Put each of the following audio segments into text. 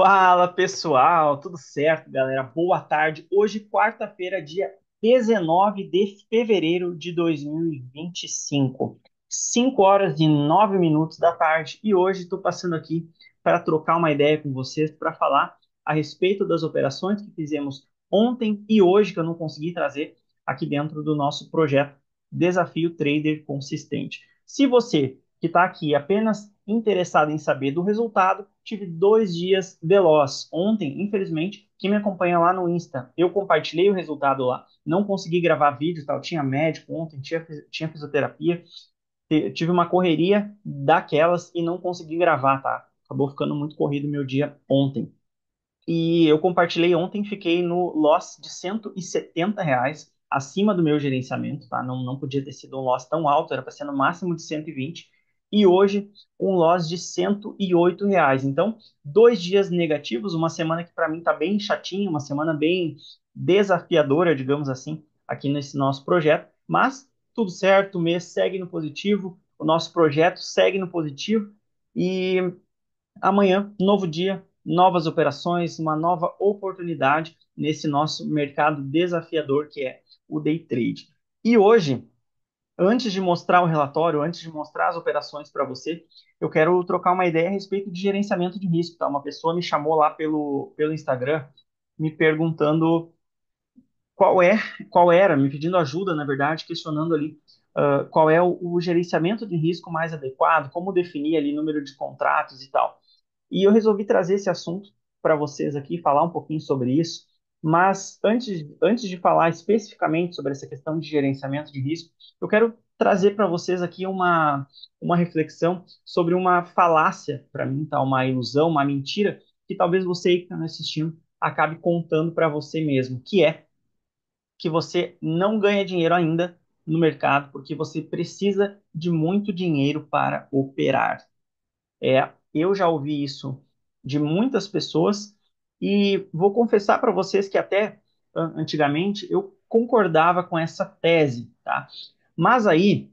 Fala pessoal, tudo certo, galera? Boa tarde. Hoje, quarta-feira, dia 19 de fevereiro de 2025, 5 horas e 9 minutos da tarde. E hoje estou passando aqui para trocar uma ideia com vocês, para falar a respeito das operações que fizemos ontem e hoje, que eu não consegui trazer aqui dentro do nosso projeto Desafio Trader Consistente. Se você que está aqui apenas interessado em saber do resultado, tive 2 dias veloz. Ontem, infelizmente, quem me acompanha lá no Insta, eu compartilhei o resultado lá. Não consegui gravar vídeo, tal. Tinha médico ontem, tinha fisioterapia, tive uma correria daquelas e não consegui gravar, tá? Acabou ficando muito corrido meu dia ontem. E eu compartilhei ontem, fiquei no loss de R$ 170, acima do meu gerenciamento, tá? Não podia ter sido um loss tão alto, era para ser no máximo de 120. E hoje, um loss de R$ 108. Então, 2 dias negativos, uma semana que para mim tá bem chatinha, uma semana bem desafiadora, digamos assim, aqui nesse nosso projeto. Mas tudo certo, o mês segue no positivo, o nosso projeto segue no positivo. E amanhã, novo dia, novas operações, uma nova oportunidade nesse nosso mercado desafiador que é o day trade. E hoje, antes de mostrar o relatório, antes de mostrar as operações para você, eu quero trocar uma ideia a respeito de gerenciamento de risco, tá? Uma pessoa me chamou lá pelo Instagram, me perguntando qual é, qual era, me pedindo ajuda, na verdade, questionando ali qual é o gerenciamento de risco mais adequado, como definir ali número de contratos e tal. E eu resolvi trazer esse assunto para vocês aqui, falar um pouquinho sobre isso. Mas antes de falar especificamente sobre essa questão de gerenciamento de risco, eu quero trazer para vocês aqui uma reflexão sobre uma falácia, para mim, tá? Uma ilusão, uma mentira, que talvez você que está me assistindo acabe contando para você mesmo, que é que você não ganha dinheiro ainda no mercado porque você precisa de muito dinheiro para operar. Eu já ouvi isso de muitas pessoas e vou confessar para vocês que até antigamente eu concordava com essa tese, tá? Mas aí,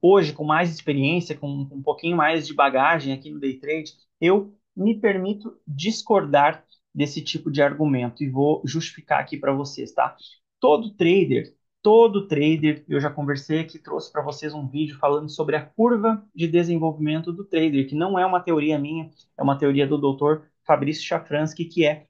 hoje, com mais experiência, com um pouquinho mais de bagagem aqui no day trade, eu me permito discordar desse tipo de argumento e vou justificar aqui para vocês, tá? Todo trader, todo trader, eu já conversei aqui, trouxe para vocês um vídeo falando sobre a curva de desenvolvimento do trader, que não é uma teoria minha, é uma teoria do Dr. Fabrício Shafransky, que é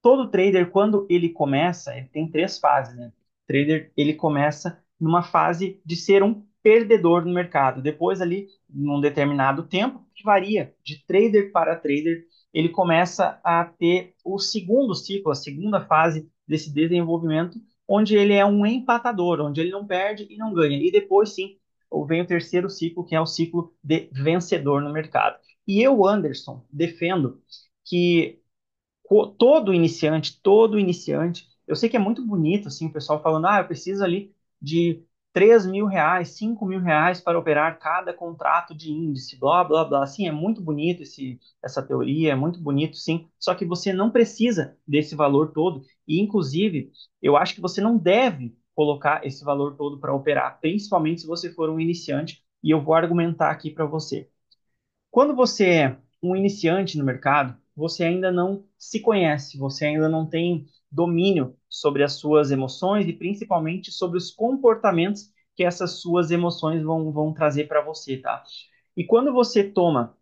todo trader, quando ele começa, ele tem três fases, né? O trader, ele começa numa fase de ser um perdedor no mercado. Depois, ali, num determinado tempo, que varia de trader para trader, ele começa a ter o segundo ciclo, a segunda fase desse desenvolvimento, onde ele é um empatador, onde ele não perde e não ganha. E depois, sim, vem o terceiro ciclo, que é o ciclo de vencedor no mercado. E eu, Anderson, defendo que todo iniciante, eu sei que é muito bonito, assim, o pessoal falando, eu preciso ali de R$ 3.000, R$ 5.000 para operar cada contrato de índice, blá, blá, blá. Sim, é muito bonito essa teoria, é muito bonito, sim, só que você não precisa desse valor todo, e inclusive, eu acho que você não deve colocar esse valor todo para operar, principalmente se você for um iniciante, e eu vou argumentar aqui para você. Quando você é um iniciante no mercado, você ainda não se conhece, você ainda não tem domínio sobre as suas emoções e principalmente sobre os comportamentos que essas suas emoções vão trazer para você, tá? E quando você toma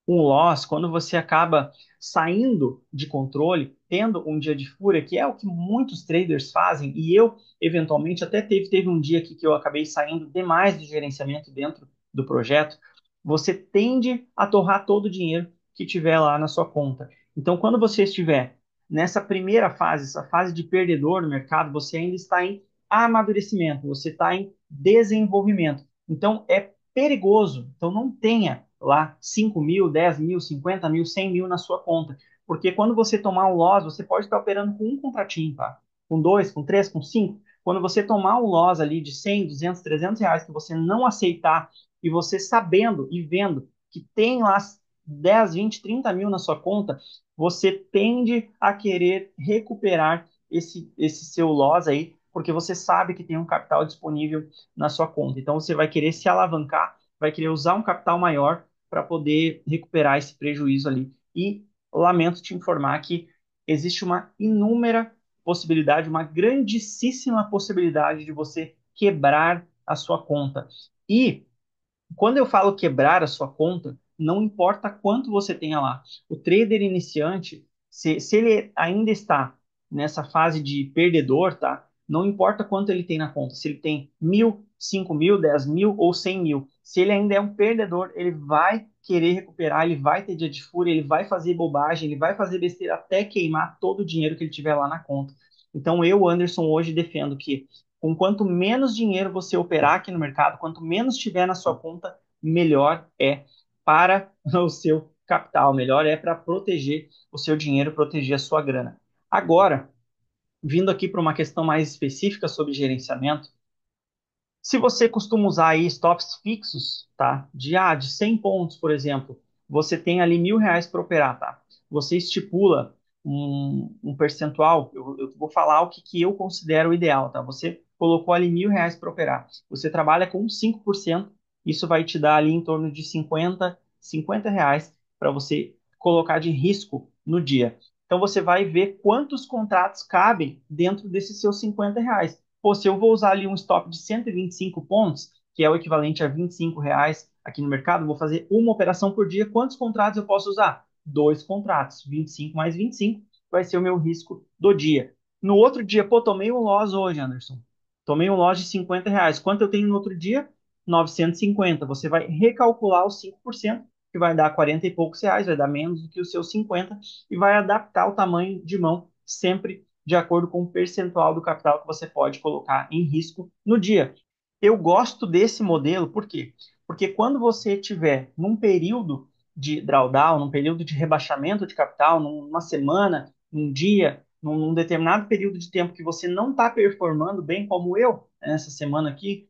um loss, quando você acaba saindo de controle, tendo um dia de fúria, que é o que muitos traders fazem, e eu, eventualmente, até teve um dia aqui que eu acabei saindo demais do gerenciamento dentro do projeto, você tende a torrar todo o dinheiro que tiver lá na sua conta. Então, quando você estiver nessa primeira fase, essa fase de perdedor no mercado, você ainda está em amadurecimento, você está em desenvolvimento. Então, é perigoso. Então, não tenha lá 5.000, 10.000, 50.000, 100.000 na sua conta. Porque quando você tomar um loss, você pode estar operando com um contratinho, tá? Com dois, com três, com cinco. Quando você tomar um loss ali de 100, 200, R$ 300 que você não aceitar e você sabendo e vendo que tem lá 10, 20, 30 mil na sua conta, você tende a querer recuperar esse seu loss aí, porque você sabe que tem um capital disponível na sua conta. Então você vai querer se alavancar, vai querer usar um capital maior para poder recuperar esse prejuízo ali. E lamento te informar que existe uma inúmera possibilidade, uma grandíssima possibilidade de você quebrar a sua conta. E quando eu falo quebrar a sua conta, não importa quanto você tenha lá. O trader iniciante, se ele ainda está nessa fase de perdedor, tá? Não importa quanto ele tem na conta, se ele tem 1.000, 5.000, 10.000 ou 100.000. Se ele ainda é um perdedor, ele vai querer recuperar, ele vai ter dia de fúria, ele vai fazer bobagem, ele vai fazer besteira até queimar todo o dinheiro que ele tiver lá na conta. Então eu, Anderson, hoje defendo que com quanto menos dinheiro você operar aqui no mercado, quanto menos tiver na sua conta, melhor é para o seu capital, melhor é para proteger o seu dinheiro, proteger a sua grana. Agora, vindo aqui para uma questão mais específica sobre gerenciamento, se você costuma usar aí stops fixos, tá? De 100 pontos, por exemplo, você tem ali R$ 1.000 para operar, tá? Você estipula um percentual, eu vou falar o que eu considero ideal, tá? Você colocou ali R$ 1.000 para operar. Você trabalha com 5%, isso vai te dar ali em torno de 50 reais para você colocar de risco no dia. Então você vai ver quantos contratos cabem dentro desses seus R$ 50. Pô, se eu vou usar ali um stop de 125 pontos, que é o equivalente a R$ 25 aqui no mercado, vou fazer uma operação por dia. Quantos contratos eu posso usar? Dois contratos. 25 mais 25 vai ser o meu risco do dia. No outro dia, pô, tomei um loss hoje, Anderson. Tomei um loss de R$ 50. Quanto eu tenho no outro dia? 950. Você vai recalcular os 5%, que vai dar 40 e poucos reais, vai dar menos do que os seus 50, e vai adaptar o tamanho de mão sempre de acordo com o percentual do capital que você pode colocar em risco no dia. Eu gosto desse modelo, por quê? Porque quando você tiver num período de drawdown, num período de rebaixamento de capital, numa semana, num dia, num determinado período de tempo que você não está performando bem, como eu, nessa semana aqui,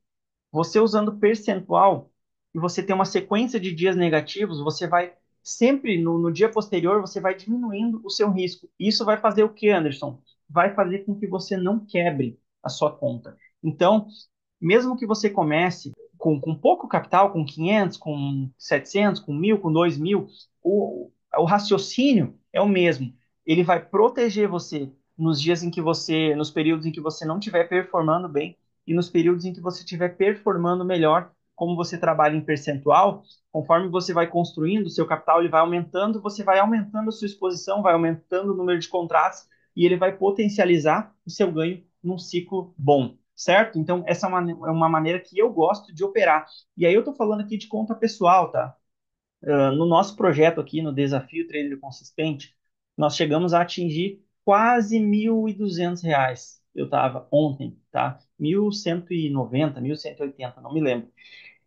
você usando percentual e você tem uma sequência de dias negativos, você vai sempre no dia posterior, você vai diminuindo o seu risco. Isso vai fazer o que, Anderson? Vai fazer com que você não quebre a sua conta. Então, mesmo que você comece com pouco capital, com 500, com 700, com 1.000, com 2.000, o raciocínio é o mesmo. Ele vai proteger você nos dias em que você, nos períodos em que você não estiver performando bem e nos períodos em que você estiver performando melhor, como você trabalha em percentual, conforme você vai construindo, o seu capital ele vai aumentando, você vai aumentando a sua exposição, vai aumentando o número de contratos e ele vai potencializar o seu ganho num ciclo bom, certo? Então, essa é uma maneira que eu gosto de operar. E aí eu estou falando aqui de conta pessoal, tá? No nosso projeto aqui, no Desafio Trader Consistente, nós chegamos a atingir quase R$ 1.200. Eu estava ontem, tá? 1.190, 1.180, não me lembro.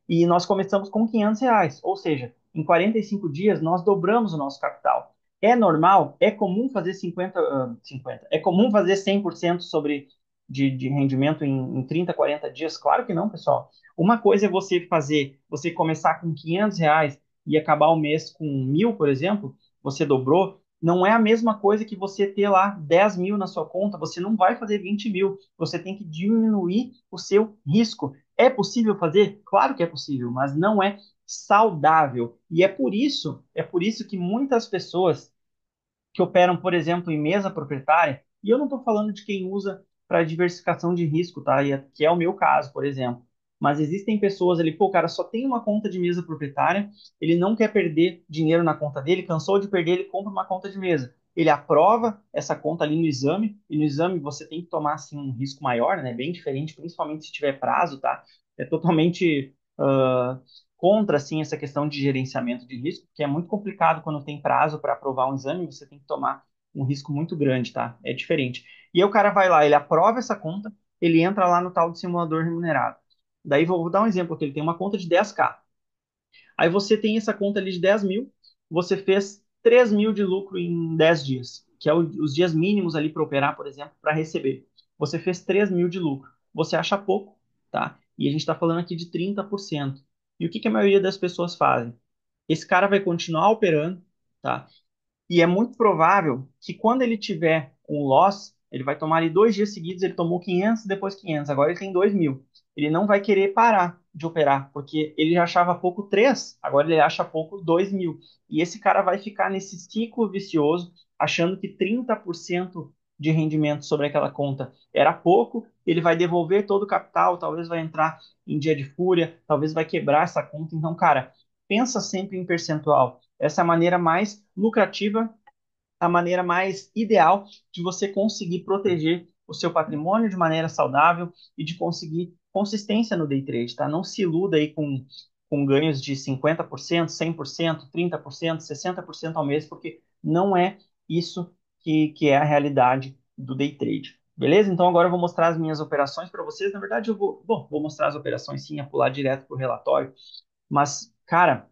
E nós começamos com R$ 500, ou seja, em 45 dias nós dobramos o nosso capital. É normal? É comum fazer 50, é comum fazer 100% de rendimento em 30, 40 dias? Claro que não, pessoal. Uma coisa é você fazer, você começar com R$ 500 e acabar o mês com 1.000, por exemplo, você dobrou. Não é a mesma coisa que você ter lá 10.000 na sua conta, você não vai fazer 20.000, você tem que diminuir o seu risco. É possível fazer? Claro que é possível, mas não é saudável. E é por isso que muitas pessoas que operam, por exemplo, em mesa proprietária, e eu não estou falando de quem usa para diversificação de risco, tá? Que é o meu caso, por exemplo. Mas existem pessoas ali, pô, o cara só tem uma conta de mesa proprietária, ele não quer perder dinheiro na conta dele, cansou de perder, ele compra uma conta de mesa. Ele aprova essa conta ali no exame, e no exame você tem que tomar assim, um risco maior, né? Bem diferente, principalmente se tiver prazo, tá? É totalmente contra assim essa questão de gerenciamento de risco, porque é muito complicado quando tem prazo para aprovar um exame, você tem que tomar um risco muito grande, tá? É diferente. E aí o cara vai lá, ele aprova essa conta, ele entra lá no tal do simulador remunerado. Daí vou dar um exemplo aqui, ele tem uma conta de 10K. Aí você tem essa conta ali de 10.000, você fez 3.000 de lucro em 10 dias, que é os dias mínimos ali para operar, por exemplo, para receber. Você fez 3.000 de lucro. Você acha pouco, tá? E a gente está falando aqui de 30%. E o que a maioria das pessoas fazem? Esse cara vai continuar operando, tá? E é muito provável que quando ele tiver um loss, ele vai tomar ali 2 dias seguidos, ele tomou 500, depois 500, agora ele tem 2.000. ele não vai querer parar de operar, porque ele já achava pouco 3, agora ele acha pouco 2.000. E esse cara vai ficar nesse ciclo vicioso, achando que 30% de rendimento sobre aquela conta era pouco, ele vai devolver todo o capital, talvez vai entrar em dia de fúria, talvez vai quebrar essa conta. Então, cara, pensa sempre em percentual. Essa é a maneira mais lucrativa, a maneira mais ideal de você conseguir proteger o seu patrimônio de maneira saudável e de conseguir consistência no day trade, tá? Não se iluda aí com ganhos de 50%, 100%, 30%, 60% ao mês, porque não é isso que é a realidade do day trade. Beleza? Então agora eu vou mostrar as minhas operações para vocês. Na verdade, vou mostrar as operações sim, a pular direto para o relatório. Mas, cara,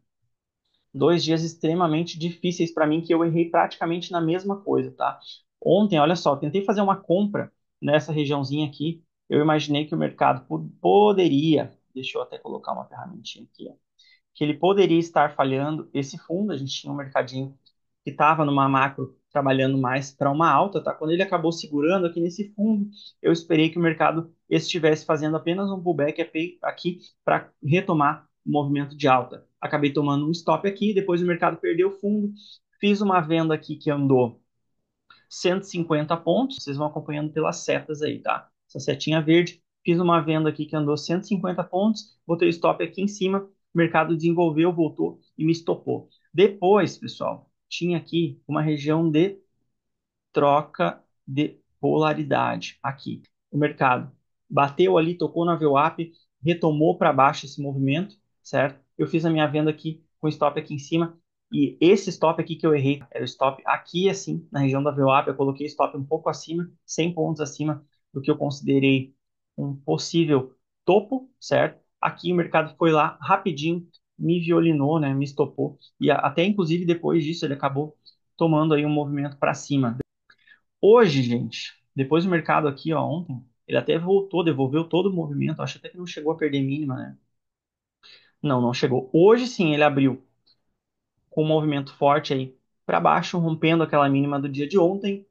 2 dias extremamente difíceis para mim que eu errei praticamente na mesma coisa, tá? Ontem, olha só, tentei fazer uma compra nessa regiãozinha aqui. Eu imaginei que o mercado poderia, deixa eu até colocar uma ferramentinha aqui, ó, que ele poderia estar falhando esse fundo. A gente tinha um mercadinho que estava numa macro trabalhando mais para uma alta, tá? Quando ele acabou segurando aqui nesse fundo, eu esperei que o mercado estivesse fazendo apenas um pullback aqui para retomar o movimento de alta. Acabei tomando um stop aqui, depois o mercado perdeu o fundo, fiz uma venda aqui que andou 150 pontos, vocês vão acompanhando pelas setas aí, tá? Essa setinha verde, fiz uma venda aqui que andou 150 pontos, botei o stop aqui em cima, o mercado desenvolveu, voltou e me estopou. Depois, pessoal, tinha aqui uma região de troca de polaridade aqui. O mercado bateu ali, tocou na VWAP, retomou para baixo esse movimento, certo? Eu fiz a minha venda aqui com stop aqui em cima e esse stop aqui que eu errei era o stop aqui assim, na região da VWAP, eu coloquei stop um pouco acima, 100 pontos acima do que eu considerei um possível topo, certo? Aqui o mercado foi lá rapidinho, me violinou, né, me estopou e até inclusive depois disso ele acabou tomando aí um movimento para cima. Hoje, gente, depois do mercado aqui, ó, ontem, ele até voltou, devolveu todo o movimento. Acho até que não chegou a perder mínima, né? Não, não chegou. Hoje sim, ele abriu com um movimento forte aí para baixo, rompendo aquela mínima do dia de ontem.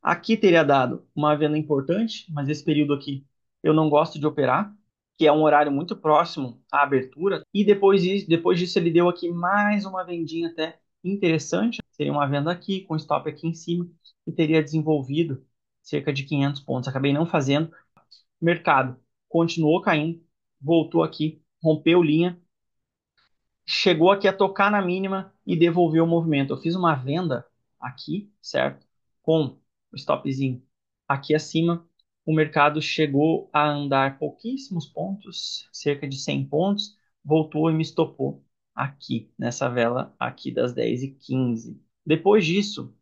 Aqui teria dado uma venda importante, mas esse período aqui eu não gosto de operar, que é um horário muito próximo à abertura. E depois disso ele deu aqui mais uma vendinha até interessante. Seria uma venda aqui, com stop aqui em cima, e teria desenvolvido cerca de 500 pontos. Acabei não fazendo. O mercado continuou caindo, voltou aqui, rompeu linha, chegou aqui a tocar na mínima e devolveu o movimento. Eu fiz uma venda aqui, certo? Com o stopzinho aqui acima. O mercado chegou a andar pouquíssimos pontos, cerca de 100 pontos, voltou e me estopou aqui, nessa vela aqui das 10h15. Depois disso,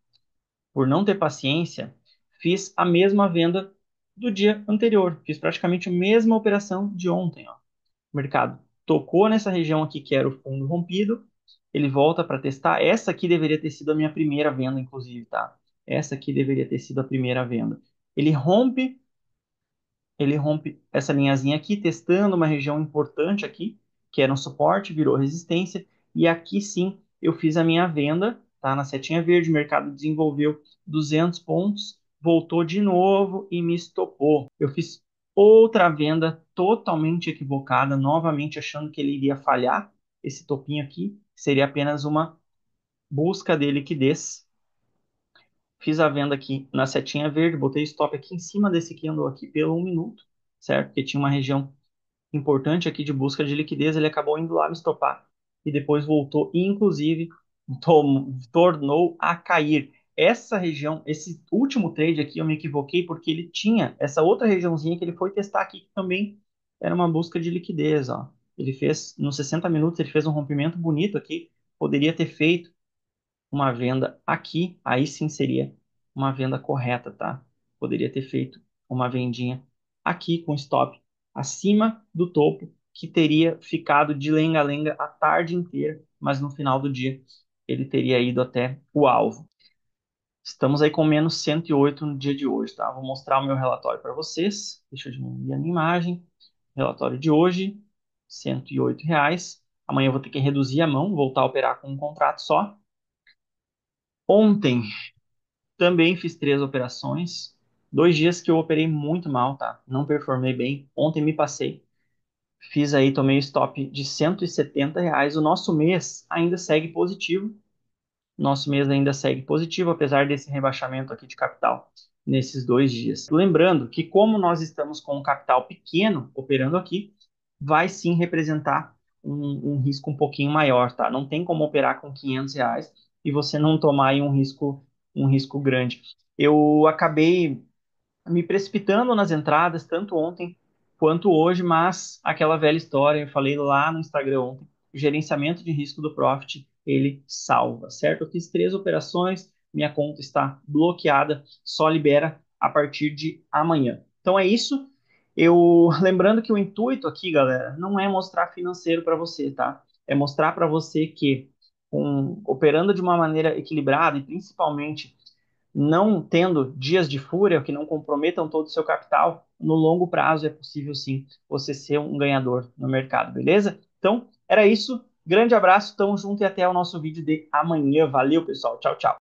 por não ter paciência, fiz a mesma venda do dia anterior. Fiz praticamente a mesma operação de ontem, ó. O mercado tocou nessa região aqui que era o fundo rompido, ele volta para testar. Essa aqui deveria ter sido a minha primeira venda, inclusive, tá? Essa aqui deveria ter sido a primeira venda. Ele rompe ele rompe essa linhazinha aqui, testando uma região importante aqui, que era um suporte, virou resistência, e aqui sim eu fiz a minha venda, tá? Na setinha verde, o mercado desenvolveu 200 pontos, voltou de novo e me estopou. Eu fiz outra venda totalmente equivocada, novamente achando que ele iria falhar, esse topinho aqui, seria apenas uma busca de liquidez. Fiz a venda aqui na setinha verde, botei stop aqui em cima desse que andou aqui pelo 1 minuto, certo? Porque tinha uma região importante aqui de busca de liquidez, ele acabou indo lá me stopar e depois voltou e inclusive tornou a cair. Essa região, esse último trade aqui eu me equivoquei porque ele tinha essa outra regiãozinha que ele foi testar aqui que também era uma busca de liquidez, ó. Ele fez nos 60 minutos, ele fez um rompimento bonito aqui, poderia ter feito uma venda aqui, aí sim seria uma venda correta, tá? Poderia ter feito uma vendinha aqui com stop acima do topo, que teria ficado de lenga-lenga a tarde inteira, mas no final do dia ele teria ido até o alvo. Estamos aí com menos 108 no dia de hoje, tá? Vou mostrar o meu relatório para vocês. Deixa eu diminuir a minha imagem. Relatório de hoje, R$ 108. Amanhã eu vou ter que reduzir a mão, voltar a operar com um contrato só. Ontem também fiz 3 operações. 2 dias que eu operei muito mal, tá? Não performei bem. Ontem me passei. Fiz aí, tomei stop de R$ 170. O nosso mês ainda segue positivo. Nosso mês ainda segue positivo, apesar desse rebaixamento aqui de capital nesses 2 dias. Lembrando que, como nós estamos com um capital pequeno operando aqui, vai sim representar um risco um pouquinho maior, tá? Não tem como operar com R$ 500 e você não tomar aí um risco grande. Eu acabei me precipitando nas entradas, tanto ontem quanto hoje, mas aquela velha história, eu falei lá no Instagram ontem, o gerenciamento de risco do Profit, ele salva, certo? Eu fiz 3 operações, minha conta está bloqueada, só libera a partir de amanhã. Então é isso. Eu lembrando que o intuito aqui, galera, não é mostrar financeiro para você, tá? É mostrar para você que operando de uma maneira equilibrada e principalmente não tendo dias de fúria que não comprometam todo o seu capital, no longo prazo é possível sim você ser um ganhador no mercado, beleza? Então, era isso. Grande abraço, tamo junto e até o nosso vídeo de amanhã. Valeu, pessoal. Tchau, tchau.